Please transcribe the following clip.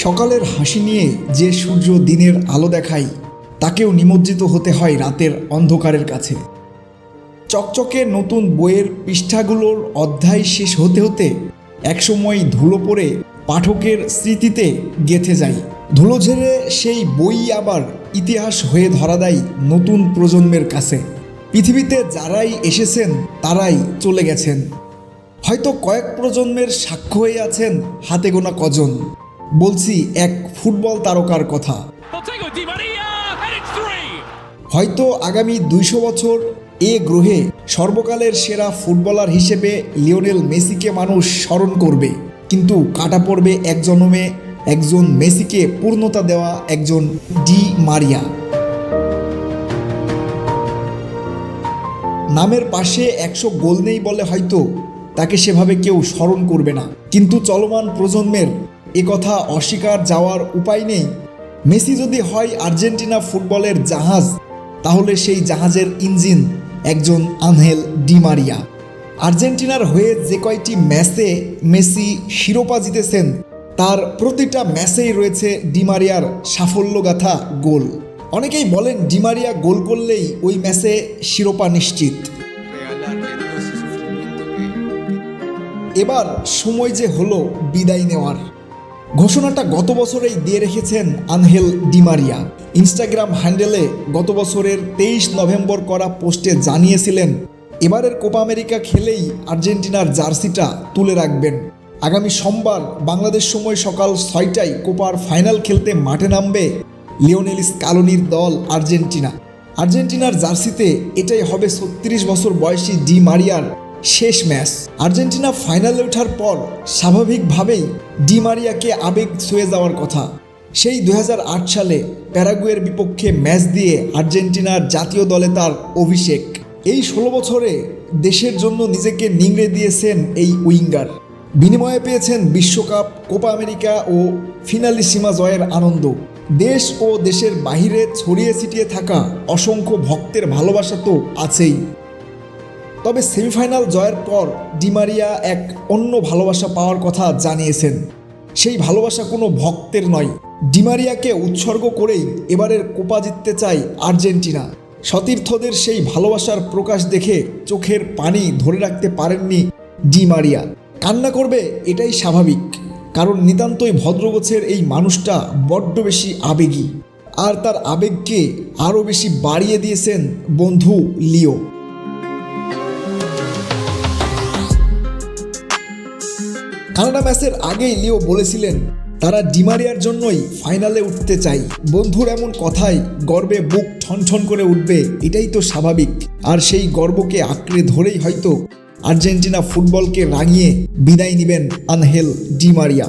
সকালের হাসি নিয়ে যে সূর্য দিনের আলো দেখায় তাকেও নিমজ্জিত হতে হয় রাতের অন্ধকারের কাছে। চকচকে নতুন বইয়ের পৃষ্ঠাগুলোর অধ্যায় শেষ হতে হতে একসময় ধুলো পড়ে পাঠকের স্মৃতিতে গেঁথে যায়। ধুলো ঝেড়ে সেই বই আবার ইতিহাস হয়ে ধরা দেয় নতুন প্রজন্মের কাছে। পৃথিবীতে যারাই এসেছেন তারাই চলে গেছেন, হয়তো কয়েক প্রজন্মের সাক্ষ্য হয়ে আছেন হাতে গোনা কজন। বলছি এক ফুটবল তারকার কথা। হয়তো আগামী 200 বছর এ গ্রহে সর্বকালের সেরা ফুটবলার হিসেবে লিওনেল মেসিকে মানুষ স্মরণ করবে, কিন্তু কাটা পড়বে এক জন্মে একজন মেসিকে পূর্ণতা দেওয়া একজন ডি মারিয়া। নামের পাশে 100 গোল নেই বলে হয়তো তাকে সেভাবে কেউ স্মরণ করবে না, কিন্তু চলমান প্রজন্মের একথা অস্বীকার যাওয়ার উপায় নেই। মেসি যদি হয় আর্জেন্টিনা ফুটবলের জাহাজ, তাহলে সেই জাহাজের ইঞ্জিন একজন আনহেল ডি মারিয়া। আর্জেন্টিনার হয়ে যে কয়টি ম্যাচে মেসি শিরোপা জিতেছেন তার প্রতিটা ম্যাচেই রয়েছে ডি মারিয়ার সাফল্যগাথা গোল। অনেকেই বলেন ডি মারিয়া গোল করলেই ওই ম্যাচে শিরোপা নিশ্চিত। এবার সময় যে হলো বিদায় নেওয়ার, ঘোষণাটা গত বছরেই দিয়ে রেখেছেন আনহেল ডি মারিয়া। ইনস্টাগ্রাম হ্যান্ডেলে গত বছরের 23 নভেম্বর করা পোস্টে জানিয়েছিলেন এবারের কোপা আমেরিকা খেলেই আর্জেন্টিনার জার্সিটা তুলে রাখবেন। আগামী সোমবার বাংলাদেশ সময় সকাল 6টায় কোপার ফাইনাল খেলতে মাঠে নামবে লিওনেল স্কালোনির দল আর্জেন্টিনা। আর্জেন্টিনার জার্সিতে এটাই হবে 36 বছর বয়সী ডি মারিয়ার শেষ ম্যাচ। আর্জেন্টিনা ফাইনালে ওঠার পর স্বাভাবিকভাবেই ডি মারিয়াকে আবেগ ছুঁয়ে যাওয়ার কথা। সেই 2008 সালে প্যারাগুয়ের বিপক্ষে ম্যাচ দিয়ে আর্জেন্টিনার জাতীয় দলে তার অভিষেক। এই 16 বছরে দেশের জন্য নিজেকে নিংড়ে দিয়েছেন এই উইঙ্গার। বিনিময়ে পেয়েছেন বিশ্বকাপ, কোপা আমেরিকা ও ফিনালিসিমা জয়ের আনন্দ। দেশ ও দেশের বাহিরে ছড়িয়ে ছিটিয়ে থাকা অসংখ্য ভক্তের ভালোবাসা তো আছেই। তবে সেমিফাইনাল জয়ের পর ডি মারিয়া এক অন্য ভালোবাসা পাওয়ার কথা জানিয়েছেন। সেই ভালোবাসা কোনো ভক্তের নয়, ডি মারিয়াকে উৎসর্গ করেই এবারের কোপা জিততে চায় আর্জেন্টিনা। সতীর্থদের সেই ভালোবাসার প্রকাশ দেখে চোখের পানি ধরে রাখতে পারেননি ডি মারিয়া। কান্না করবে এটাই স্বাভাবিক, কারণ নিতান্তই ভদ্রগোছের এই মানুষটা বড্ড বেশি আবেগী, আর তার আবেগকে আরও বেশি বাড়িয়ে দিয়েছেন বন্ধু লিও। কানাডা ম্যাচের আগেই লিও বলেছিলেন তারা ডি মারিয়ার জন্যই ফাইনালে উঠতে চাই। বন্ধুর এমন কথায় গর্বে বুক ঠনঠন করে উঠবে, এটাই তো স্বাভাবিক। আর সেই গর্বকে আঁকড়ে ধরেই হয়তো আর্জেন্টিনা ফুটবলকে রাঙিয়ে বিদায় নেবেন আনহেল ডি মারিয়া।